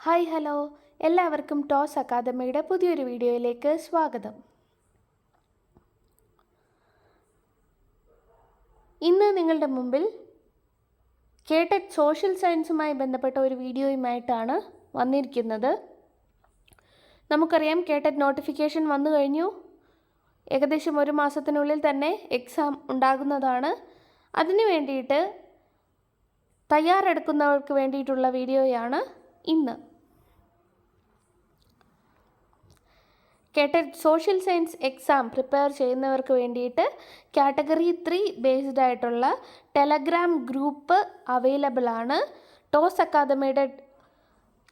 Hi hello എല്ലാവർക്കും toss അക്കാദമിയുടെ പുതിയൊരു വീഡിയോയിലേക്ക് സ്വാഗതം. ഇന്ന് നിങ്ങളുടെ മുമ്പിൽ കേട്ടറ്റ് സോഷ്യൽ സയൻസുമായി ബന്ധപ്പെട്ട ഒരു വീഡിയോയുമായിട്ടാണ് വന്നിരിക്കുന്നത്. നമുക്കറിയാം കേട്ടറ്റ് നോട്ടിഫിക്കേഷൻ വന്നു കഴിഞ്ഞു. ഏകദേശം ഒരു മാസത്തിനുള്ളിൽ തന്നെ എക്സാം ഉണ്ടാകുന്നതാണ്. അതിനു വേണ്ടിയിട്ട് തയ്യാറെടുക്കുന്നവർക്ക് വേണ്ടിയിട്ടുള്ള വീഡിയോയാണ് ഇന്ന്. കേട്ടറ്റ് സോഷ്യൽ സയൻസ് എക്സാം പ്രിപ്പയർ ചെയ്യുന്നവർക്ക് വേണ്ടിയിട്ട് കാറ്റഗറി 3 ബേസ്ഡ് ആയിട്ടുള്ള ടെലഗ്രാം ഗ്രൂപ്പ് അവൈലബിൾ ആണ്. ടോസ് അക്കാദമിയുടെ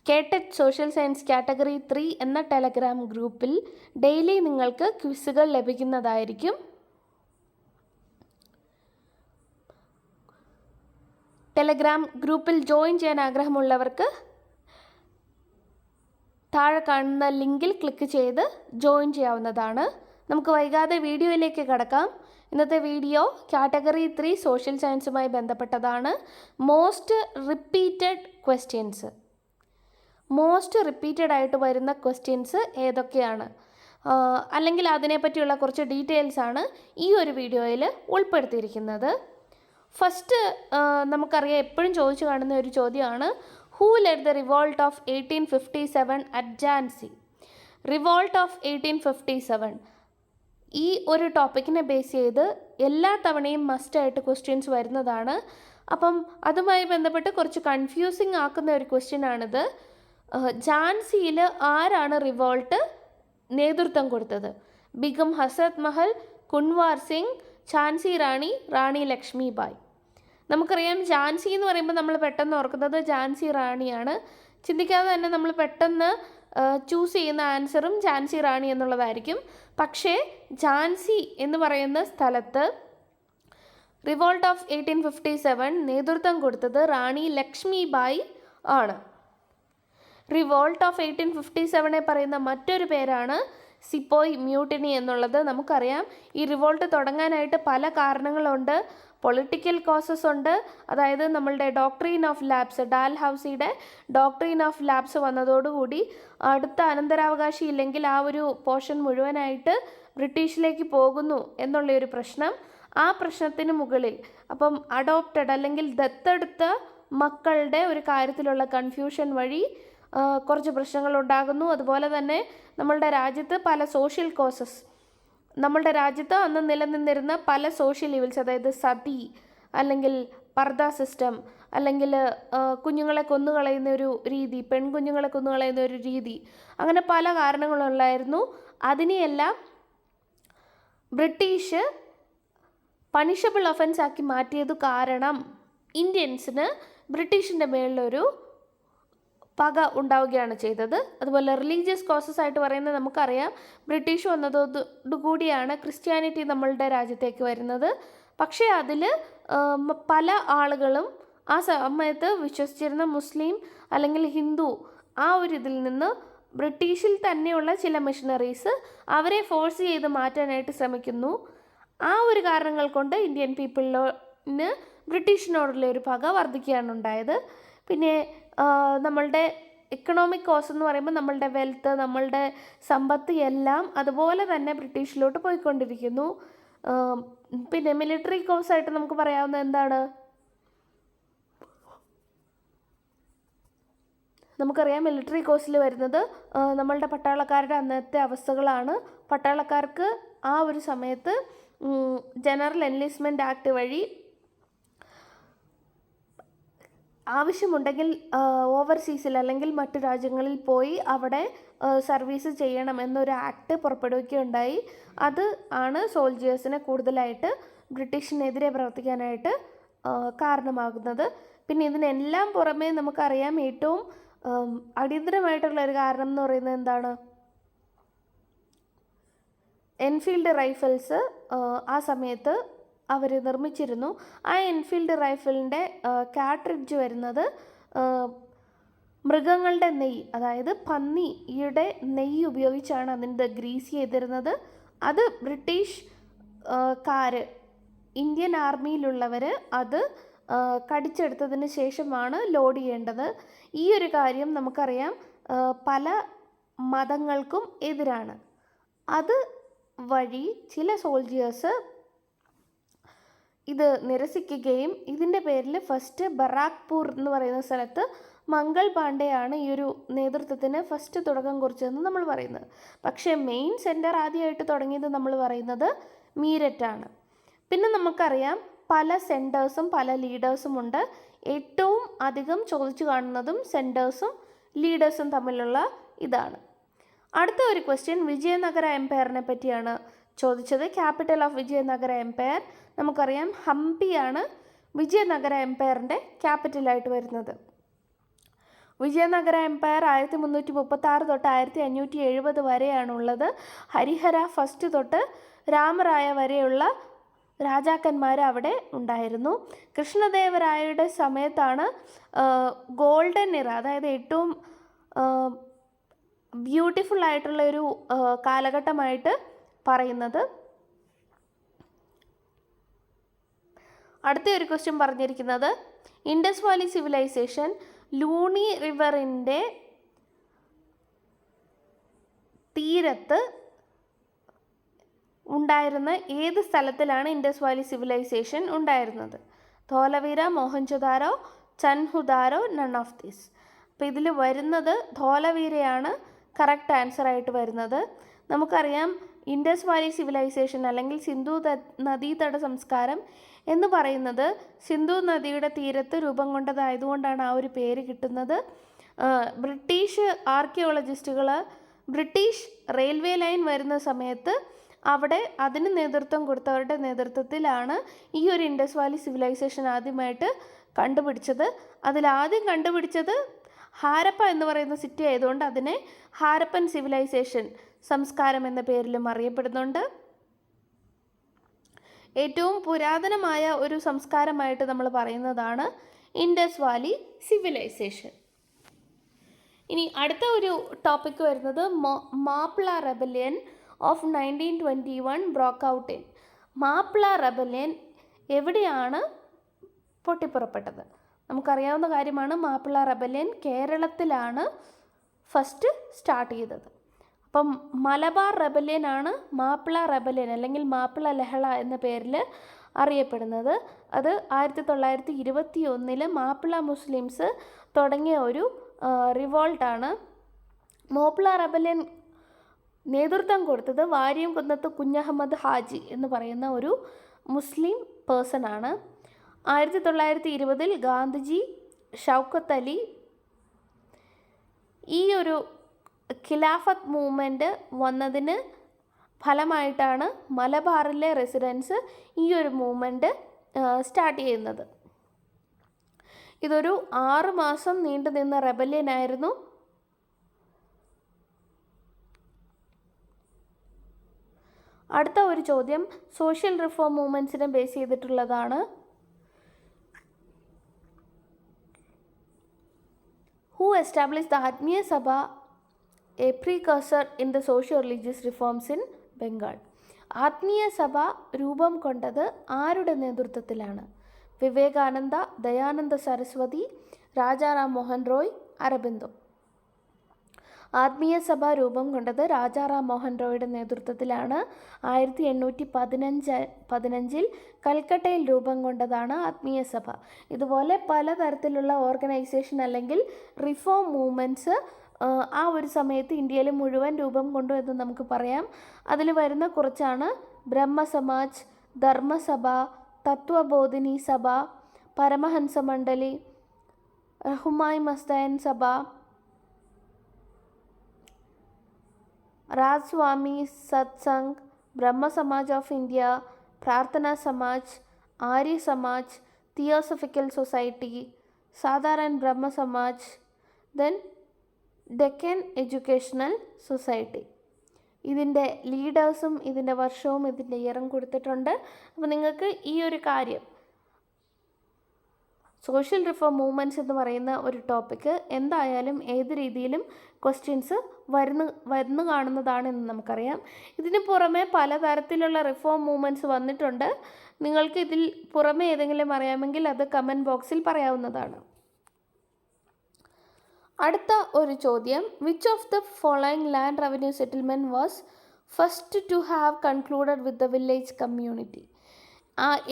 കേട്ടറ്റ് സോഷ്യൽ സയൻസ് കാറ്റഗറി 3 എന്ന ടെലഗ്രാം ഗ്രൂപ്പിൽ ഡെയിലി നിങ്ങൾക്ക് ക്വിസുകൾ ലഭിക്കുന്നതായിരിക്കും. ടെലഗ്രാം ഗ്രൂപ്പിൽ ജോയിൻ ചെയ്യാൻ ആഗ്രഹമുള്ളവർക്ക് താഴെ കാണുന്ന ലിങ്കിൽ ക്ലിക്ക് ചെയ്ത് ജോയിൻ ചെയ്യാവുന്നതാണ്. നമുക്ക് വൈകാതെ വീഡിയോയിലേക്ക് കടക്കാം. ഇന്നത്തെ വീഡിയോ കാറ്റഗറി 3 സോഷ്യൽ സയൻസുമായി ബന്ധപ്പെട്ടതാണ്. മോസ്റ്റ് റിപ്പീറ്റഡ് ആയിട്ട് വരുന്ന ക്വസ്റ്റ്യൻസ് ഏതൊക്കെയാണ്, അല്ലെങ്കിൽ അതിനെപ്പറ്റിയുള്ള കുറച്ച് ഡീറ്റെയിൽസ് ആണ് ഈ ഒരു വീഡിയോയിൽ ഉൾപ്പെടുത്തിയിരിക്കുന്നത്. ഫസ്റ്റ് നമുക്കറിയാം, എപ്പോഴും ചോദിച്ചു കാണുന്ന ഒരു ചോദ്യമാണ്, Who led the revolt of 1857 at Jhansi? Revolt of 1857 ഈ ഒരു ടോപ്പിക്കിനെ ബേസ് ചെയ്ത് എല്ലാ തവണയും മസ്റ്റായിട്ട് ക്വസ്റ്റ്യൻസ് വരുന്നതാണ്. അപ്പം അതുമായി ബന്ധപ്പെട്ട് കുറച്ച് കൺഫ്യൂസിങ് ആക്കുന്ന ഒരു ക്വസ്റ്റ്യനാണിത്. ഝാൻസിയിൽ ആരാണ് റിവോൾട്ട് നേതൃത്വം കൊടുത്തത്? ബീഗം ഹസരത് മഹൽ, കുൻവാർ സിംഗ്, ഝാൻസി റാണി, റാണി ലക്ഷ്മിബായി. നമുക്കറിയാം, ഝാൻസി എന്ന് പറയുമ്പോൾ നമ്മൾ പെട്ടെന്ന് ഓർക്കുന്നത് ഝാൻസി റാണിയാണ്. ചിന്തിക്കാതെ തന്നെ നമ്മൾ പെട്ടെന്ന് ചൂസ് ചെയ്യുന്ന ആൻസറും ഝാൻസി റാണി എന്നുള്ളതായിരിക്കും. പക്ഷേ ഝാൻസി എന്ന് പറയുന്ന സ്ഥലത്ത് റിവോൾട്ട് ഓഫ് 1857 നേതൃത്വം കൊടുത്തത് റാണി ലക്ഷ്മിബായി ആണ്. റിവോൾട്ട് ഓഫ് 1857 പറയുന്ന മറ്റൊരു പേരാണ് സിപ്പോയ് മ്യൂട്ടിനി എന്നുള്ളത്. നമുക്കറിയാം, ഈ റിവോൾട്ട് തുടങ്ങാനായിട്ട് പല കാരണങ്ങളുണ്ട്. പൊളിറ്റിക്കൽ കോസസ് ഉണ്ട്. അതായത് നമ്മളുടെ ഡോക്ട്രീൻ ഓഫ് ലാബ്സ്, ഡാൽ ഹൗസിയുടെ ഡോക്ട്രീൻ ഓഫ് ലാബ്സ് വന്നതോടുകൂടി അടുത്ത അനന്തരാവകാശി ഇല്ലെങ്കിൽ ആ ഒരു പോർഷൻ മുഴുവനായിട്ട് ബ്രിട്ടീഷിലേക്ക് പോകുന്നു എന്നുള്ളൊരു പ്രശ്നം. ആ പ്രശ്നത്തിന് മുകളിൽ അപ്പം അഡോപ്റ്റഡ് അല്ലെങ്കിൽ ദത്തെടുത്ത മക്കളുടെ ഒരു കാര്യത്തിലുള്ള കൺഫ്യൂഷൻ വഴി കുറച്ച് പ്രശ്നങ്ങൾ ഉണ്ടാകുന്നു. അതുപോലെ തന്നെ നമ്മളുടെ രാജ്യത്ത് പല സോഷ്യൽ കോസസ്, നമ്മളുടെ രാജ്യത്ത് അന്ന് നിലനിന്നിരുന്ന പല സോഷ്യൽ ഈവിൽസ്, അതായത് സതി അല്ലെങ്കിൽ പർദ സിസ്റ്റം, അല്ലെങ്കിൽ കുഞ്ഞുങ്ങളെ കൊന്നുകളയുന്ന ഒരു രീതി, പെൺകുഞ്ഞുങ്ങളെ കൊന്നുകളയുന്ന ഒരു രീതി, അങ്ങനെ പല കാരണങ്ങളുണ്ടായിരുന്നു. അതിനെയെല്ലാം ബ്രിട്ടീഷ് പണിഷബിൾ ഒഫൻസ് ആക്കി മാറ്റിയത് കാരണം ഇന്ത്യൻസിന് ബ്രിട്ടീഷിൻ്റെ മേളിലൊരു പക ഉണ്ടാവുകയാണ് ചെയ്തത്. അതുപോലെ റിലീജിയസ് കോസസ് ആയിട്ട് പറയുന്നത് നമുക്കറിയാം, ബ്രിട്ടീഷ് വന്നതോടുകൂടിയാണ് ക്രിസ്ത്യാനിറ്റി നമ്മളുടെ രാജ്യത്തേക്ക് വരുന്നത്. പക്ഷേ അതിൽ പല ആളുകളും ആ സമയത്ത് വിശ്വസിച്ചിരുന്ന മുസ്ലിം അല്ലെങ്കിൽ ഹിന്ദു ആ ഒരു ഇതിൽ നിന്ന് ബ്രിട്ടീഷിൽ തന്നെയുള്ള ചില മിഷണറീസ് അവരെ ഫോഴ്സ് ചെയ്ത് മാറ്റാനായിട്ട് ശ്രമിക്കുന്നു. ആ ഒരു കാരണങ്ങൾ കൊണ്ട് ഇന്ത്യൻ പീപ്പിളിന് ബ്രിട്ടീഷിനോടുള്ള ഒരു പക വർദ്ധിക്കുകയാണ് ഉണ്ടായത്. പിന്നെ നമ്മളുടെ എക്കണോമിക് കോസ് എന്ന് പറയുമ്പോൾ നമ്മളുടെ വെൽത്ത്, നമ്മളുടെ സമ്പത്ത് എല്ലാം അതുപോലെ തന്നെ ബ്രിട്ടീഷിലോട്ട് പോയിക്കൊണ്ടിരിക്കുന്നു. പിന്നെ മിലിറ്ററി കോസായിട്ട് നമുക്ക് പറയാവുന്ന എന്താണ്? നമുക്കറിയാം, മിലിറ്ററി കോസിൽ വരുന്നത് നമ്മളുടെ പട്ടാളക്കാരുടെ അന്നത്തെ അവസ്ഥകളാണ്. പട്ടാളക്കാർക്ക് ആ ഒരു സമയത്ത് ജനറൽ എൻലിസ്റ്റ്മെൻറ്റ് ആക്ട് വഴി ആവശ്യമുണ്ടെങ്കിൽ ഓവർസീസിൽ അല്ലെങ്കിൽ മറ്റു രാജ്യങ്ങളിൽ പോയി അവിടെ സർവീസ് ചെയ്യണം എന്നൊരു ആക്ട് പുറപ്പെടുവിക്കുകയുണ്ടായി. അത് ആണ് സോൾജിയേഴ്സിനെ കൂടുതലായിട്ട് ബ്രിട്ടീഷിനെതിരെ പ്രവർത്തിക്കാനായിട്ട് കാരണമാകുന്നത്. പിന്നെ ഇതിനെല്ലാം പുറമേ നമുക്കറിയാം, ഏറ്റവും അടിയന്തരമായിട്ടുള്ള ഒരു കാരണം എന്ന് പറയുന്നത് എന്താണ്? എൻഫീൽഡ് റൈഫിൾസ് ആ സമയത്ത് അവർ നിർമ്മിച്ചിരുന്നു. ആ എൻഫീൽഡ് റൈഫിളിൻ്റെ കാട്രിഡ്ജ് വരുന്നത് മൃഗങ്ങളുടെ നെയ്യ്, അതായത് പന്നിയുടെ നെയ്യ് ഉപയോഗിച്ചാണ് അതിൻ്റെ ഗ്രീസ് ചെയ്തിരുന്നത്. അത് ബ്രിട്ടീഷ് ഇന്ത്യൻ ആർമിയിലുള്ളവർ അത് കടിച്ചെടുത്തതിന് ശേഷമാണ് ലോഡ് ചെയ്യേണ്ടത്. ഈ ഒരു കാര്യം നമുക്കറിയാം പല മതങ്ങൾക്കും എതിരാണ്. അത് വഴി ചില സോൾജിയേഴ്സ് ഇത് നിരസിക്കുകയും ഇതിൻ്റെ പേരിൽ ഫസ്റ്റ് ബറാക്പൂർ എന്ന് പറയുന്ന സ്ഥലത്ത് മംഗൾ പാണ്ഡെയാണ് ഈ ഒരു നേതൃത്വത്തിന് ഫസ്റ്റ് തുടക്കം കുറിച്ചതെന്ന് നമ്മൾ പറയുന്നത്. പക്ഷേ മെയിൻ സെൻറ്റർ ആദ്യമായിട്ട് തുടങ്ങിയത് നമ്മൾ പറയുന്നത് മീരറ്റാണ്. പിന്നെ നമുക്കറിയാം പല സെൻറ്റേഴ്സും പല ലീഡേഴ്സും ഉണ്ട്. ഏറ്റവും അധികം ചോദിച്ചു കാണുന്നതും സെൻറ്റേഴ്സും ലീഡേഴ്സും തമ്മിലുള്ള ഇതാണ്. അടുത്ത ഒരു ക്വസ്റ്റ്യൻ വിജയനഗര എംപയറിനെ പറ്റിയാണ് ചോദിച്ചത്. ക്യാപിറ്റൽ ഓഫ് വിജയനഗര എംപയർ നമുക്കറിയാം ഹംപിയാണ് വിജയനഗര എംപയറിൻ്റെ ക്യാപിറ്റലായിട്ട് വരുന്നത്. വിജയനഗര എംപയർ 1336 തൊട്ട് 1570 വരെയാണുള്ളത്. ഹരിഹര ഫസ്റ്റ് തൊട്ട് രാമറായ വരെയുള്ള രാജാക്കന്മാർ അവിടെ ഉണ്ടായിരുന്നു. കൃഷ്ണദേവരായയുടെ സമയത്താണ് ഗോൾഡൻ ഇറ, അതായത് ഏറ്റവും ബ്യൂട്ടിഫുൾ ആയിട്ടുള്ള ഒരു കാലഘട്ടമായിട്ട് പറയുന്നത്. അടുത്ത ഒരു ക്വസ്റ്റ്യൻ പറഞ്ഞിരിക്കുന്നത് ഇൻഡസ് വാലി സിവിലൈസേഷൻ ലൂണി റിവറിൻ്റെ തീരത്ത് ഉണ്ടായിരുന്ന ഏത് സ്ഥലത്തിലാണ് ഇൻഡസ് വാലി സിവിലൈസേഷൻ ഉണ്ടായിരുന്നത്? Dholavira, Mohenjodaro, ചൻഹുദാരോ, none of these. അപ്പോൾ ഇതിൽ വരുന്നത് ധോലവീരയാണ് കറക്റ്റ് ആൻസറായിട്ട് വരുന്നത്. നമുക്കറിയാം ഇൻഡസ് വാലി സിവിലൈസേഷൻ അല്ലെങ്കിൽ സിന്ധു നദീതട സംസ്കാരം എന്ന് പറയുന്നത് സിന്ധു നദിയുടെ തീരത്ത് രൂപം കൊണ്ടതായതുകൊണ്ടാണ് ആ ഒരു പേര് കിട്ടുന്നത്. ബ്രിട്ടീഷ് ആർക്കിയോളജിസ്റ്റുകൾ ബ്രിട്ടീഷ് റെയിൽവേ ലൈൻ വരുന്ന സമയത്ത് അവിടെ അതിന് നേതൃത്വം കൊടുത്തവരുടെ നേതൃത്വത്തിലാണ് ഈ ഒരു ഇൻഡസ് വാലി സിവിലൈസേഷൻ ആദ്യമായിട്ട് കണ്ടുപിടിച്ചത്. അതിലാദ്യം കണ്ടുപിടിച്ചത് ഹാരപ്പ എന്ന് പറയുന്ന സിറ്റി ആയതുകൊണ്ട് അതിനെ ഹാരപ്പൻ സിവിലൈസേഷൻ സംസ്കാരം എന്ന പേരിലും അറിയപ്പെടുന്നുണ്ട്. ഏറ്റവും പുരാതനമായ ഒരു സംസ്കാരമായിട്ട് നമ്മൾ പറയുന്നതാണ് ഇൻഡസ് വാലി സിവിലൈസേഷൻ. ഇനി അടുത്ത ഒരു ടോപ്പിക്ക് വരുന്നത് Mappila rebellion of 1921 broke out in. Mappila rebellion എവിടെയാണ് പൊട്ടിപ്പുറപ്പെട്ടത്? നമുക്കറിയാവുന്ന കാര്യമാണ്. മാപ്പിള റെബല്യൻ കേരളത്തിലാണ് ഫസ്റ്റ് സ്റ്റാർട്ട് ചെയ്തത്. അപ്പം മലബാർ റെബല്യനാണ് മാപ്പിള റെബല്യൻ അല്ലെങ്കിൽ മാപ്പിള ലഹള എന്ന പേരിൽ അറിയപ്പെടുന്നത്. അത് 1921 മാപ്പിള മുസ്ലിംസ് തുടങ്ങിയ ഒരു റിവോൾട്ടാണ്. മാപ്പിള റെബല്യൻ നേതൃത്വം കൊടുത്തത് വാര്യംകുന്നത്ത് കുഞ്ഞഹമ്മദ് ഹാജി എന്ന് പറയുന്ന ഒരു മുസ്ലിം പേഴ്സണാണ്. 1920 ഗാന്ധിജി, ഷൗക്കത്ത് അലി ഈ ഒരു ഖിലാഫത്ത് മൂവ്മെൻറ്റ് വന്നതിന് ഫലമായിട്ടാണ് മലബാറിലെ റെസിഡൻസ് ഈ ഒരു മൂവ്മെൻറ്റ് സ്റ്റാർട്ട് ചെയ്യുന്നത്. ഇതൊരു 6 മാസം നീണ്ടു നിന്ന റെബല്യനായിരുന്നു. അടുത്ത ഒരു ചോദ്യം സോഷ്യൽ റിഫോം മൂവ്മെൻറ്റ്സിനെ ബേസ് ചെയ്തിട്ടുള്ളതാണ്. Who establish the Atmiya Sabha, a precursor in the socio religious reforms in Bengal? Atmiya Sabha രൂപം കൊണ്ടത് ആരുടെ നേതൃത്വത്തിലാണ്? വിവേകാനന്ദ, ദയാനന്ദ സരസ്വതി, രാജാറാം മോഹൻ റോയ്, അരബിന്ദോ. ആത്മീയ സഭ രൂപം കൊണ്ടത് രാജാറാം മോഹൻ റോയുടെ നേതൃത്വത്തിലാണ്. 1815 കൽക്കട്ടയിൽ രൂപം കൊണ്ടതാണ് ആത്മീയ സഭ. ഇതുപോലെ പലതരത്തിലുള്ള ഓർഗനൈസേഷൻ അല്ലെങ്കിൽ റിഫോം മൂവ്മെൻറ്റ്സ് ആ ഒരു സമയത്ത് ഇന്ത്യയിൽ മുഴുവൻ രൂപം കൊണ്ടു എന്ന് നമുക്ക് പറയാം. അതിൽ വരുന്ന കുറച്ചാണ് ബ്രഹ്മസമാജ്, ധർമ്മസഭ, തത്വബോധിനി സഭ, Paramahansa Mandalay, Rahnumai Mazdayasnan Sabha, Radha Soami Satsang, Brahmo Samaj of India, Prarthana Samaj, Arya Samaj, theosophical society, Sadharan Brahmo Samaj, then Deccan educational society. ഇതിൻ്റെ ലീഡേഴ്സും ഇതിൻ്റെ വർഷവും ഇതിൻ്റെ ഇയറും കൊടുത്തിട്ടുണ്ട്. അപ്പോൾ നിങ്ങൾക്ക് ഈ ഒരു കാര്യം സോഷ്യൽ റിഫോം മൂവ്മെൻറ്റ്സ് എന്ന് പറയുന്ന ഒരു ടോപ്പിക്ക് എന്തായാലും ഏത് രീതിയിലും ക്വസ്റ്റ്യൻസ് വരുന്നു കാണുന്നതാണെന്ന് നമുക്കറിയാം. ഇതിന് പുറമെ പലതരത്തിലുള്ള റിഫോം മൂവ്മെൻറ്റ്സ് വന്നിട്ടുണ്ട്. നിങ്ങൾക്ക് ഇതിൽ പുറമെ ഏതെങ്കിലും അറിയാമെങ്കിൽ അത് കമൻറ്റ് ബോക്സിൽ പറയാവുന്നതാണ്. അടുത്ത ഒരു ചോദ്യം, which of the following land revenue settlement was first to have concluded with the village community?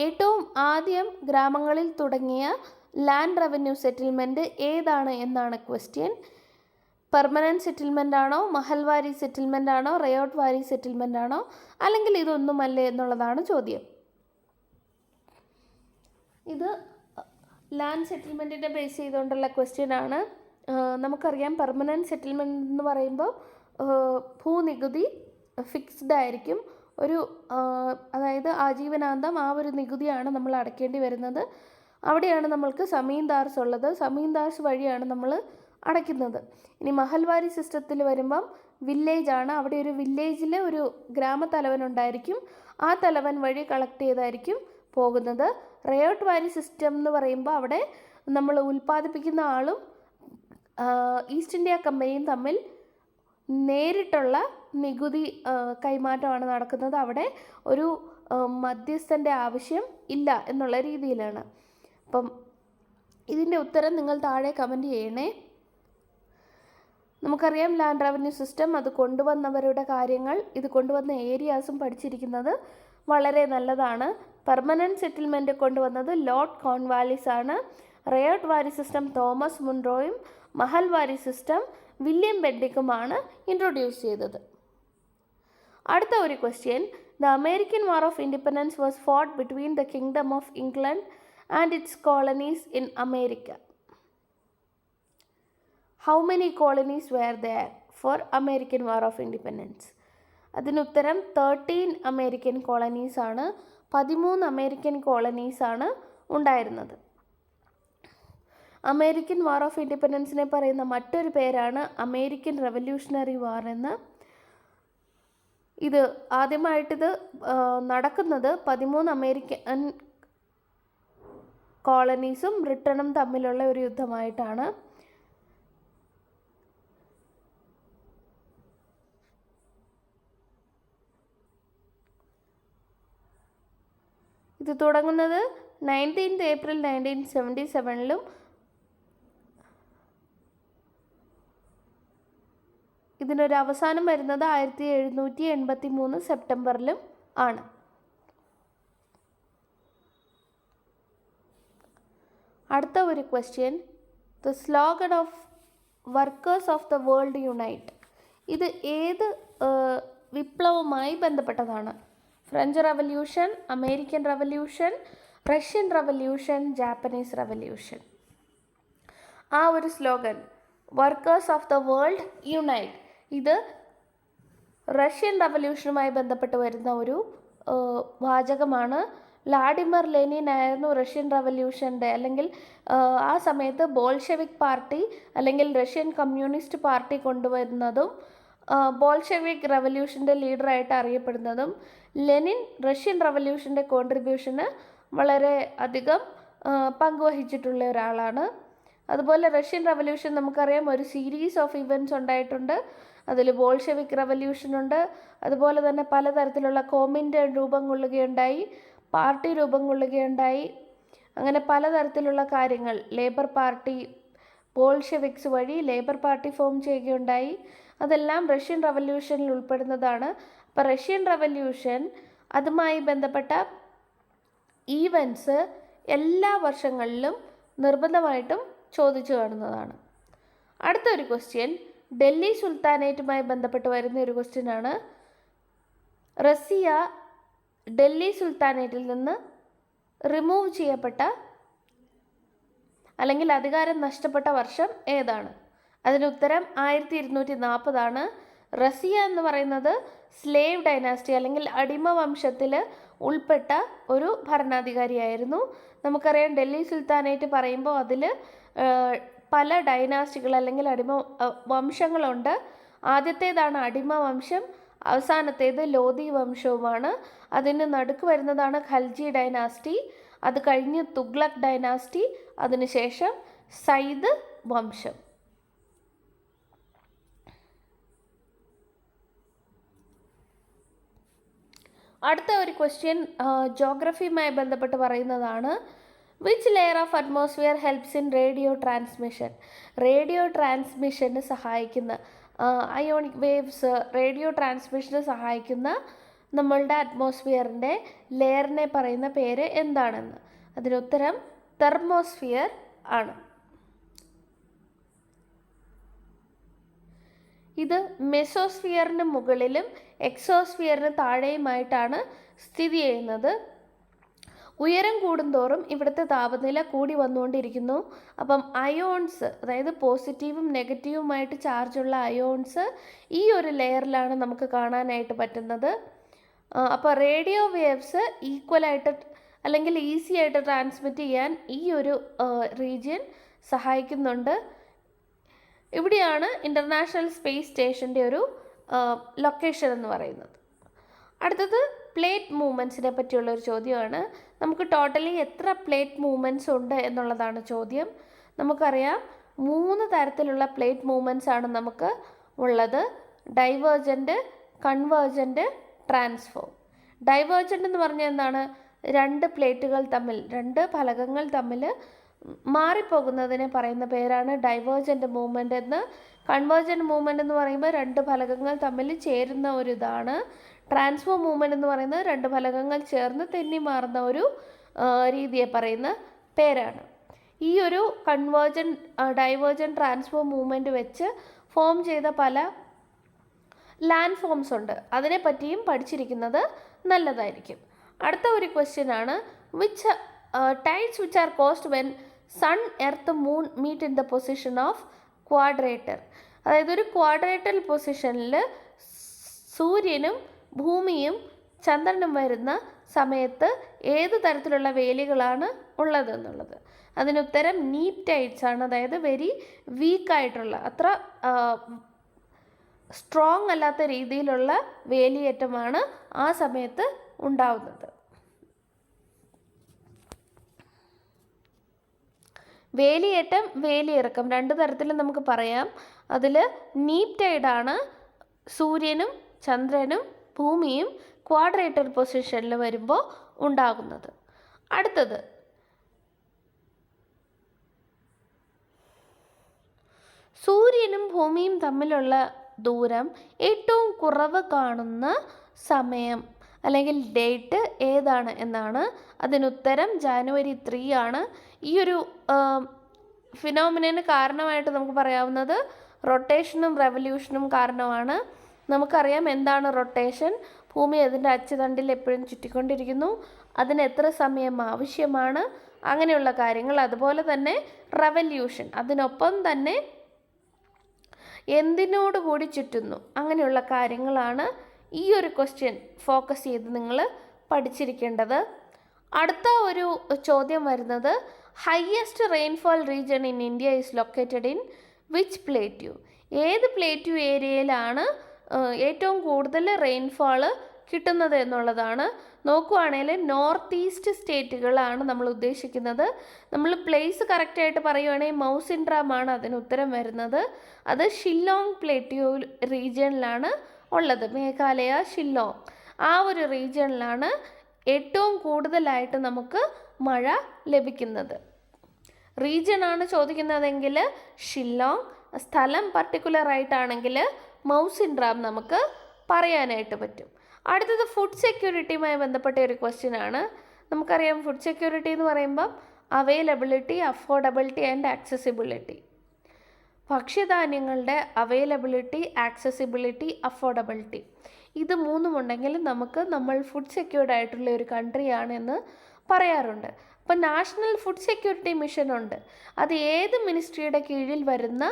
ഏറ്റവും ആദ്യം ഗ്രാമങ്ങളിൽ തുടങ്ങിയ ലാൻഡ് റവന്യൂ സെറ്റിൽമെൻറ്റ് ഏതാണ് എന്നാണ് ക്വസ്റ്റ്യൻ. പെർമനൻറ്റ് സെറ്റിൽമെൻ്റ് ആണോ, മഹൽവാരി സെറ്റിൽമെൻ്റ് ആണോ, റയോട്ട് വാരി സെറ്റിൽമെൻ്റ് ആണോ, അല്ലെങ്കിൽ ഇതൊന്നുമല്ലേ എന്നുള്ളതാണ് ചോദ്യം. ഇത് ലാൻഡ് സെറ്റിൽമെൻറ്റിനെ ബേസ് ചെയ്തുകൊണ്ടുള്ള ക്വസ്റ്റ്യൻ ആണ്. നമുക്കറിയാം പെർമനൻറ്റ് സെറ്റിൽമെൻറ്റ് എന്ന് പറയുമ്പോൾ ഭൂനികുതി ഫിക്സ്ഡ് ആയിരിക്കും. അതായത് ആജീവനാന്തം ആ ഒരു നികുതിയാണ് നമ്മൾ അടയ്ക്കേണ്ടി വരുന്നത്. അവിടെയാണ് നമ്മൾക്ക് സമീന്ദാർസ് ഉള്ളത്. സമീന്ദാർസ് വഴിയാണ് നമ്മൾ അടയ്ക്കുന്നത്. ഇനി മഹൽവാരി സിസ്റ്റത്തിൽ വരുമ്പം വില്ലേജാണ്. അവിടെ ഒരു വില്ലേജിൽ ഒരു ഗ്രാമത്തലവനുണ്ടായിരിക്കും. ആ തലവൻ വഴി കളക്ട് ചെയ്തായിരിക്കും പോകുന്നത്. റയോട്ട് വാരി സിസ്റ്റം എന്ന് പറയുമ്പോൾ അവിടെ നമ്മൾ ഉൽപ്പാദിപ്പിക്കുന്ന ആളും ഈസ്റ്റ് ഇന്ത്യ കമ്പനിയും തമ്മിൽ നേരിട്ടുള്ള നികുതി കൈമാറ്റമാണ് നടക്കുന്നത്. അവിടെ ഒരു മധ്യസ്ഥൻ്റെ ആവശ്യം ഇല്ല എന്നുള്ള രീതിയിലാണ്. അപ്പം ഇതിൻ്റെ ഉത്തരം നിങ്ങൾ താഴെ കമൻറ്റ് ചെയ്യണേ. നമുക്കറിയാം ലാൻഡ് റവന്യൂ സിസ്റ്റം, അത് കൊണ്ടുവന്നവരുടെ കാര്യങ്ങൾ, ഇത് കൊണ്ടുവന്ന ഏരിയാസും പഠിച്ചിരിക്കുന്നത് വളരെ നല്ലതാണ്. പെർമനൻറ്റ് സെറ്റിൽമെൻറ്റ് കൊണ്ടുവന്നത് ലോർഡ് കോൺവാലിസ് ആണ്. റയോട്ട് വാരി സിസ്റ്റം തോമസ് മുൻറോയും മഹൽവാരി സിസ്റ്റം വില്യം ബെൻഡിക്കുമാണ് ഇൻട്രൊഡ്യൂസ് ചെയ്തത്. അടുത്ത ഒരു question, the American war of independence was fought between the kingdom of England and its colonies in America. How many colonies were there for American war of independence? അതിനുത്തരം 13 American കോളനീസാണ്. 13 American കോളനീസാണ് ഉണ്ടായിരുന്നത്. American war of ഇൻഡിപെൻഡൻസിനെ പറയുന്ന മറ്റൊരു പേരാണ് American revolutionary വാർ എന്ന്. ഇത് ആദ്യമായിട്ടിത് നടക്കുന്നത് 13 അമേരിക്കൻ കോളനീസും ബ്രിട്ടനും തമ്മിലുള്ള ഒരു യുദ്ധമായിട്ടാണ്. ഇത് തുടങ്ങുന്നത് 19 ഏപ്രിൽ 1977 ഇതിനൊരു അവസാനം വരുന്നത് 1783 സെപ്റ്റംബറിലും ആണ്. അടുത്ത ഒരു question, the slogan of workers of the world unite, ഇത് ഏത് വിപ്ലവവുമായി ബന്ധപ്പെട്ടതാണ്? French revolution, American revolution, Russian revolution, Japanese revolution? ആ ഒരു slogan workers of the world unite, ഇത് റഷ്യൻ റവല്യൂഷനുമായി ബന്ധപ്പെട്ട് വരുന്ന ഒരു വാചകമാണ്. വ്ളാഡിമിർ ലെനിൻ ആയിരുന്നു റഷ്യൻ റവല്യൂഷൻ്റെ, അല്ലെങ്കിൽ ആ സമയത്ത് ബോൾഷെവിക് പാർട്ടി അല്ലെങ്കിൽ റഷ്യൻ കമ്മ്യൂണിസ്റ്റ് പാർട്ടി കൊണ്ടുവരുന്നതും ബോൾഷെവിക് റവല്യൂഷൻ്റെ ലീഡറായിട്ട് അറിയപ്പെടുന്നതും. ലെനിൻ റഷ്യൻ റവല്യൂഷൻ്റെ കോൺട്രിബ്യൂഷന് വളരെ അധികം പങ്കുവഹിച്ചിട്ടുള്ള ഒരാളാണ്. അതുപോലെ റഷ്യൻ റവല്യൂഷൻ നമുക്കറിയാം ഒരു സീരീസ് ഓഫ് ഇവൻറ്റ്സ് ഉണ്ടായിട്ടുണ്ട്. അതിൽ ബോൾഷെവിക് റവല്യൂഷനുണ്ട്, അതുപോലെ തന്നെ പലതരത്തിലുള്ള കോമിൻ്റൻ രൂപം കൊള്ളുകയുണ്ടായി, പാർട്ടി രൂപം കൊള്ളുകയുണ്ടായി. അങ്ങനെ പലതരത്തിലുള്ള കാര്യങ്ങൾ, ലേബർ പാർട്ടി ബോൾഷെവിക്സ് വഴി ലേബർ പാർട്ടി ഫോം ചെയ്യുകയുണ്ടായി. അതെല്ലാം റഷ്യൻ റവല്യൂഷനിൽ ഉൾപ്പെടുന്നതാണ്. അപ്പോൾ റഷ്യൻ റവല്യൂഷൻ അതുമായി ബന്ധപ്പെട്ട ഈവൻറ്റ്സ് എല്ലാ വർഷങ്ങളിലും നിർബന്ധമായിട്ടും ചോദിച്ചു കാണുന്നതാണ്. അടുത്തൊരു ക്വസ്റ്റ്യൻ, ഡൽഹി സുൽത്താനേറ്റുമായി ബന്ധപ്പെട്ട് വരുന്ന ഒരു ക്വസ്റ്റ്യനാണ്. റസിയ ഡൽഹി സുൽത്താനേറ്റിൽ നിന്ന് റിമൂവ് ചെയ്യപ്പെട്ട അല്ലെങ്കിൽ അധികാരം നഷ്ടപ്പെട്ട വർഷം ഏതാണ്? അതിനുത്തരം 1240 ആണ്. റസിയ എന്ന് പറയുന്നത് സ്ലേവ് ഡൈനാസ്റ്റി അല്ലെങ്കിൽ അടിമ വംശത്തിൽ ഉൾപ്പെട്ട ഒരു ഭരണാധികാരിയായിരുന്നു. നമുക്കറിയാം ഡൽഹി സുൽത്താനേറ്റ് പറയുമ്പോൾ അതിൽ പല ഡൈനാസ്റ്റികൾ അല്ലെങ്കിൽ അടിമ വംശങ്ങളുണ്ട്. ആദ്യത്തേതാണ് അടിമ വംശം, അവസാനത്തേത് ലോധി വംശവുമാണ്. അതിന് നടുക്ക് വരുന്നതാണ് ഖൽജി ഡൈനാസ്റ്റി. അത് കഴിഞ്ഞ് തുഗ്ലക് ഡൈനാസ്റ്റി, അതിനുശേഷം സൈദ് വംശം. അടുത്ത ഒരു ക്വസ്റ്റ്യൻ ജോഗ്രഫിയുമായി ബന്ധപ്പെട്ട് പറയുന്നതാണ്. Which layer of atmosphere helps in radio transmission? Radio ട്രാൻസ്മിഷന് സഹായിക്കുന്ന അയോണിക് വേവ്സ് റേഡിയോ ട്രാൻസ്മിഷന് സഹായിക്കുന്ന നമ്മളുടെ അറ്റ്മോസ്ഫിയറിൻ്റെ ലെയറിനെ പറയുന്ന പേര് എന്താണെന്ന്. അതിനുത്തരം തെർമോസ്ഫിയർ ആണ്. ഇത് മെസോസ്ഫിയറിന് മുകളിലും എക്സോസ്ഫിയറിന് താഴെയുമായിട്ടാണ് സ്ഥിതി ചെയ്യുന്നത്. ഉയരം കൂടുന്തോറും ഇവിടുത്തെ താപനില കൂടി വന്നുകൊണ്ടിരിക്കുന്നു. അപ്പം അയോൺസ്, അതായത് പോസിറ്റീവും നെഗറ്റീവുമായിട്ട് ചാർജുള്ള അയോൺസ് ഈ ഒരു ലെയറിലാണ് നമുക്ക് കാണാനായിട്ട് പറ്റുന്നത്. അപ്പോൾ റേഡിയോ വേവ്സ് ഈക്വലായിട്ട് അല്ലെങ്കിൽ ഈസി ആയിട്ട് ട്രാൻസ്മിറ്റ് ചെയ്യാൻ ഈ ഒരു റീജിയൻ സഹായിക്കുന്നുണ്ട്. ഇവിടെയാണ് ഇൻ്റർനാഷണൽ സ്പേസ് സ്റ്റേഷൻ്റെ ഒരു ലൊക്കേഷൻ എന്ന് പറയുന്നത്. അടുത്തത് പ്ലേറ്റ് മൂവ്മെൻറ്റ്സിനെ പറ്റിയുള്ളൊരു ചോദ്യമാണ്. നമുക്ക് ടോട്ടലി എത്ര പ്ലേറ്റ് മൂവ്മെൻറ്റ്സ് ഉണ്ട് എന്നുള്ളതാണ് ചോദ്യം. നമുക്കറിയാം 3 തരത്തിലുള്ള പ്ലേറ്റ് മൂവ്മെൻറ്റ്സ് ആണ് നമുക്ക് ഉള്ളത്. Divergent, convergent, transform. ഡൈവേർജൻ്റ് എന്ന് പറഞ്ഞാൽ എന്താണ്? 2 പ്ലേറ്റുകൾ തമ്മിൽ, 2 ഫലകങ്ങൾ തമ്മിൽ മാറിപ്പോകുന്നതിനെ പറയുന്ന പേരാണ് ഡൈവേർജൻ്റ് മൂവ്മെൻ്റ് എന്ന്. കൺവേർജൻ്റ് മൂവ്മെൻ്റ് എന്ന് പറയുമ്പോൾ 2 ഫലകങ്ങൾ തമ്മിൽ ചേരുന്ന ഒരു ഇതാണ്. ട്രാൻസ്ഫോം മൂവ്മെൻ്റ് എന്ന് പറയുന്നത് 2 ഫലകങ്ങൾ ചേർന്ന് തെന്നി മാറുന്ന ഒരു രീതിയെ പറയുന്ന പേരാണ്. ഈ ഒരു ഡൈവേർജൻ ട്രാൻസ്ഫോം മൂവ്മെൻറ്റ് വെച്ച് ഫോം ചെയ്ത പല ലാൻഡ് ഫോംസ് ഉണ്ട്. അതിനെപ്പറ്റിയും പഠിച്ചിരിക്കുന്നത് നല്ലതായിരിക്കും. അടുത്ത ഒരു ക്വസ്റ്റ്യൻ ആണ്, which tides which are caused when sun, earth, moon meet in the position of quadrature? അതായത് ഒരു ക്വാഡ്രേറ്റൽ പൊസിഷനിൽ സൂര്യനും ഭൂമിയും ചന്ദ്രനും വരുന്ന സമയത്ത് ഏത് തരത്തിലുള്ള വേലികളാണ് ഉള്ളത് എന്നുള്ളത്. അതിനുത്തരം നീപ് ടൈഡ്സ് ആണ്. അതായത് വെരി വീക്കായിട്ടുള്ള, അത്ര സ്ട്രോങ് അല്ലാത്ത രീതിയിലുള്ള വേലിയേറ്റമാണ് ആ സമയത്ത് ഉണ്ടാവുന്നത്. വേലിയേറ്റം, വേലിയിറക്കം 2 തരത്തിലും നമുക്ക് പറയാം. അതിൽ നീപ് ടൈഡാണ് സൂര്യനും ചന്ദ്രനും ഭൂമിയും ക്വാഡ്രേറ്റർ പൊസിഷനിൽ വരുമ്പോൾ ഉണ്ടാകുന്നത്. അടുത്തത് സൂര്യനും ഭൂമിയും തമ്മിലുള്ള ദൂരം ഏറ്റവും കുറവ് കാണുന്ന സമയം അല്ലെങ്കിൽ ഡേറ്റ് ഏതാണ് എന്നാണ്. അതിനുത്തരം ജാനുവരി 3 ആണ്. ഈ ഒരു ഫിനോമിനന് കാരണമായിട്ട് നമുക്ക് പറയാവുന്നത് റൊട്ടേഷനും റെവല്യൂഷനും കാരണമാണ്. നമുക്കറിയാം എന്താണ് റൊട്ടേഷൻ. ഭൂമി അതിൻ്റെ അച്ചുതണ്ടിൽ എപ്പോഴും ചുറ്റിക്കൊണ്ടിരിക്കുന്നു. അതിന് എത്ര സമയം ആവശ്യമാണ്, അങ്ങനെയുള്ള കാര്യങ്ങൾ. അതുപോലെ തന്നെ റെവല്യൂഷൻ, അതിനൊപ്പം തന്നെ എന്തിനോട് കൂടി ചുറ്റുന്നു, അങ്ങനെയുള്ള കാര്യങ്ങളാണ് ഈ ഒരു ക്വസ്റ്റ്യൻ ഫോക്കസ് ചെയ്ത് നിങ്ങൾ പഠിച്ചിരിക്കേണ്ടത്. അടുത്ത ഒരു ചോദ്യം വരുന്നത്, highest rainfall region in India is located in which plateau? ഏത് പ്ലേറ്റ്യൂ ഏരിയയിലാണ് ഏറ്റവും കൂടുതൽ റെയിൻഫോള് കിട്ടുന്നത് എന്നുള്ളതാണ്. നോക്കുവാണെങ്കിൽ നോർത്ത് ഈസ്റ്റ് സ്റ്റേറ്റുകളാണ് നമ്മൾ ഉദ്ദേശിക്കുന്നത്. നമ്മൾ പ്ലേസ് കറക്റ്റായിട്ട് പറയുവാണെങ്കിൽ മൗസിൻഡ്രാം ആണ് അതിന് ഉത്തരം വരുന്നത്. അത് ഷില്ലോങ് പ്ലേറ്റ്യൂ റീജിയനിലാണ് ഉള്ളത്. മേഘാലയ, ഷില്ലോങ്, ആ ഒരു റീജിയനിലാണ് ഏറ്റവും കൂടുതലായിട്ട് നമുക്ക് മഴ ലഭിക്കുന്നത്. റീജിയനാണ് ചോദിക്കുന്നതെങ്കിൽ ഷില്ലോങ്, സ്ഥലം പർട്ടിക്കുലർ ആയിട്ടാണെങ്കിൽ മൗസിൻഡ്രാം നമുക്ക് പറയാനായിട്ട് പറ്റും. അടുത്തത് ഫുഡ് സെക്യൂരിറ്റിയുമായി ബന്ധപ്പെട്ട ഒരു ക്വസ്റ്റ്യൻ ആണ്. നമുക്കറിയാം ഫുഡ് സെക്യൂരിറ്റി എന്ന് പറയുമ്പം അവൈലബിലിറ്റി, അഫോർഡബിലിറ്റി ആൻഡ് ആക്സസിബിലിറ്റി. ഭക്ഷ്യധാന്യങ്ങളുടെ അവൈലബിലിറ്റി, ആക്സസിബിലിറ്റി, അഫോർഡബിലിറ്റി, ഇത് 3 ഉണ്ടെങ്കിൽ നമ്മൾ ഫുഡ് സെക്യൂർഡ് ആയിട്ടുള്ള ഒരു കൺട്രിയാണ് എന്ന് പറയാറുണ്ട്. അപ്പോൾ നാഷണൽ ഫുഡ് സെക്യൂരിറ്റി മിഷൻ ഉണ്ട്. അത് ഏത് മിനിസ്ട്രിയുടെ കീഴിൽ വരുന്ന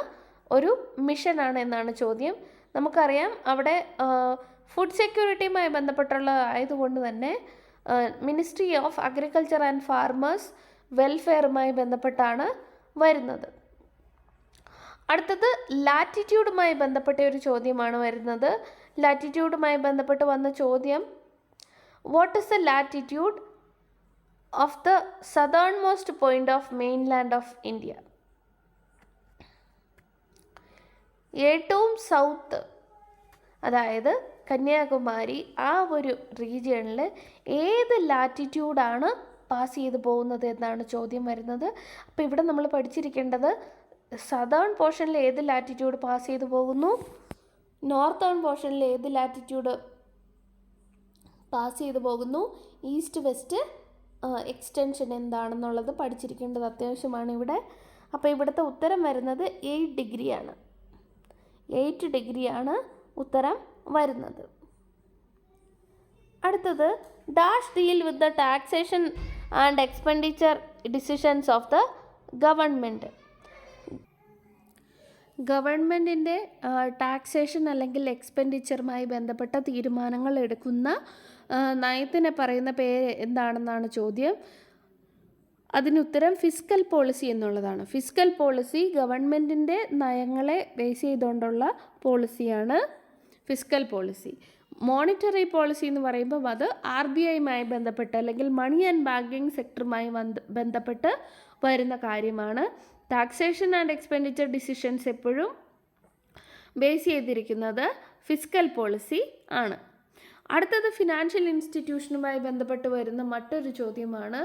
ഒരു മിഷനാണ് എന്നാണ് ചോദ്യം. നമുക്കറിയാം അവിടെ ഫുഡ് സെക്യൂരിറ്റിയുമായി ബന്ധപ്പെട്ടുള്ള ആയതുകൊണ്ട് തന്നെ ministry of agriculture and farmers വെൽഫെയറുമായി ബന്ധപ്പെട്ടാണ് വരുന്നത്. അടുത്തത് ലാറ്റിറ്റ്യൂഡുമായി ബന്ധപ്പെട്ട ഒരു ചോദ്യമാണ് വരുന്നത്. ലാറ്റിറ്റ്യൂഡുമായി ബന്ധപ്പെട്ട് വന്ന ചോദ്യം, what is the latitude of the southern most point of mainland of India. ഏറ്റവും സൗത്ത്, അതായത് കന്യാകുമാരി ആ ഒരു റീജിയണിൽ ഏത് ലാറ്റിറ്റ്യൂഡാണ് പാസ് ചെയ്ത് പോകുന്നത് എന്നാണ് ചോദ്യം വരുന്നത്. അപ്പോൾ ഇവിടെ നമ്മൾ പഠിച്ചിരിക്കേണ്ടത് സദേൺ പോർഷനിൽ ഏത് ലാറ്റിറ്റ്യൂഡ് പാസ് ചെയ്ത് പോകുന്നു, നോർത്തേൺ പോർഷനിൽ ഏത് ലാറ്റിറ്റ്യൂഡ് പാസ് ചെയ്ത് പോകുന്നു, ഈസ്റ്റ് വെസ്റ്റ് എക്സ്റ്റൻഷൻ എന്താണെന്നുള്ളത് പഠിച്ചിരിക്കേണ്ടത് അത്യാവശ്യമാണ് ഇവിടെ. അപ്പോൾ ഇവിടുത്തെ ഉത്തരം വരുന്നത് 8 ഡിഗ്രിയാണ്. 8 ഡിഗ്രിയാണ് ഉത്തരം വരുന്നത്. അടുത്തത് dash deal with the taxation and expenditure decisions of the government. ഗവൺമെൻറ്റിൻ്റെ ടാക്സേഷൻ അല്ലെങ്കിൽ എക്സ്പെൻഡിച്ചറുമായി ബന്ധപ്പെട്ട തീരുമാനങ്ങൾ എടുക്കുന്ന നയത്തിനെ പറയുന്ന പേര് എന്താണെന്നാണ് ചോദ്യം. അതിനുത്തരം ഫിസ്ക്കൽ പോളിസി എന്നുള്ളതാണ്. ഫിസ്ക്കൽ പോളിസി ഗവൺമെൻറ്റിൻ്റെ നയങ്ങളെ ബേസ് ചെയ്തുകൊണ്ടുള്ള പോളിസിയാണ് ഫിസ്ക്കൽ പോളിസി. മോണിറ്ററി പോളിസി എന്ന് പറയുമ്പോൾ അത് RBIയുമായി ബന്ധപ്പെട്ട് അല്ലെങ്കിൽ മണി ആൻഡ് ബാങ്കിങ് സെക്ടറുമായി ബന്ധപ്പെട്ട് വരുന്ന കാര്യമാണ്. ടാക്സേഷൻ ആൻഡ് എക്സ്പെൻഡിച്ചർ ഡിസിഷൻസ് എപ്പോഴും ബേസ് ചെയ്തിരിക്കുന്നത് ഫിസ്ക്കൽ പോളിസി ആണ്. അടുത്തത് ഫിനാൻഷ്യൽ ഇൻസ്റ്റിറ്റ്യൂഷനുമായി ബന്ധപ്പെട്ട് വരുന്ന മറ്റൊരു ചോദ്യമാണ്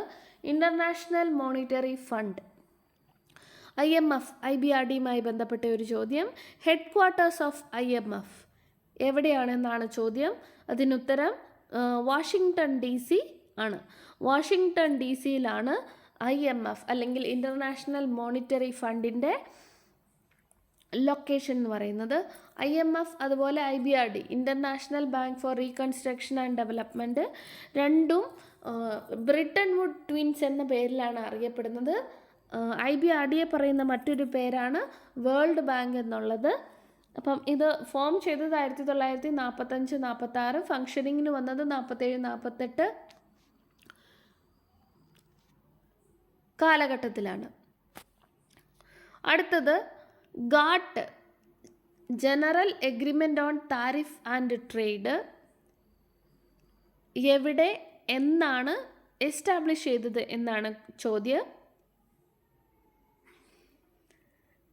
ഇൻ്റർനാഷണൽ മോണിറ്ററി ഫണ്ട്, IMF, IBRDയുമായി ബന്ധപ്പെട്ട ഒരു ചോദ്യം. ഹെഡ് ക്വാർട്ടേഴ്സ് ഓഫ് IMF എവിടെയാണെന്നാണ് ചോദ്യം. അതിനുത്തരം വാഷിങ്ടൺ DC ആണ്. വാഷിങ്ടൺ DCയിലാണ് IMF അല്ലെങ്കിൽ ഇൻ്റർനാഷണൽ മോണിറ്ററി ഫണ്ടിൻ്റെ ലൊക്കേഷൻ എന്ന് പറയുന്നത്. IMF അതുപോലെ IBRD, international bank for reconstruction and development, രണ്ടും ബ്രിട്ടൻ വുഡ് ട്വിൻസ് എന്ന പേരിലാണ് അറിയപ്പെടുന്നത്. IBRDയെ പറയുന്ന മറ്റൊരു പേരാണ് വേൾഡ് ബാങ്ക് എന്നുള്ളത്. അപ്പം ഇത് ഫോം ചെയ്തത് 1945-46, ഫങ്ഷനിങ്ങിന് വന്നത് 47-48 കാലഘട്ടത്തിലാണ്. അടുത്തത് GATT, general agreement on tariff and trade, എവിടെ എന്നാണ് എസ്റ്റാബ്ലിഷ് ചെയ്തത് എന്നാണ് ചോദ്യം.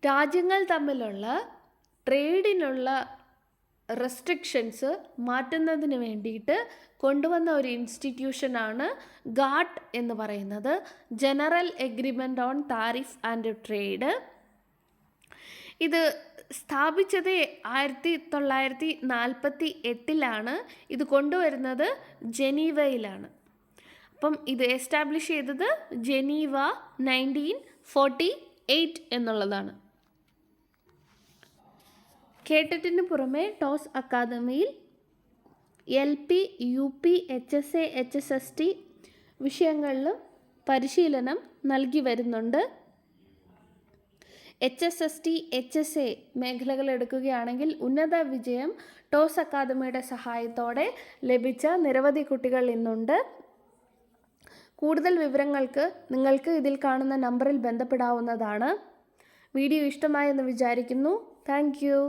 രാജ്യങ്ങൾ തമ്മിലുള്ള ട്രേഡിനുള്ള റെസ്ട്രിക്ഷൻസ് മാറ്റുന്നതിന് വേണ്ടിയിട്ട് കൊണ്ടുവന്ന ഒരു ഇൻസ്റ്റിറ്റ്യൂഷനാണ് ഗാട്ട് എന്ന് പറയുന്നത്, general agreement on tariff and trade. ഇത് സ്ഥാപിച്ചത് 1948 ഇത് കൊണ്ടുവരുന്നത് ജനീവയിലാണ്. അപ്പം ഇത് എസ്റ്റാബ്ലിഷ് ചെയ്തത് ജനീവ 1948 എന്നുള്ളതാണ്. കേട്ടറ്റിന് പുറമെ ടോസ് അക്കാദമിയിൽ LP, UP, HSA, HSST വിഷയങ്ങളിലും പരിശീലനം നൽകി വരുന്നുണ്ട്. HSST, HSA മേഖലകൾ എടുക്കുകയാണെങ്കിൽ ഉന്നത വിജയം ടോസ് അക്കാദമിയുടെ സഹായത്തോടെ ലഭിച്ച നിരവധി കുട്ടികൾ ഇന്നുണ്ട്. കൂടുതൽ വിവരങ്ങൾക്ക് നിങ്ങൾക്ക് ഇതിൽ കാണുന്ന നമ്പറിൽ ബന്ധപ്പെടാവുന്നതാണ്. വീഡിയോ ഇഷ്ടമായെന്ന് വിചാരിക്കുന്നു. Thank you.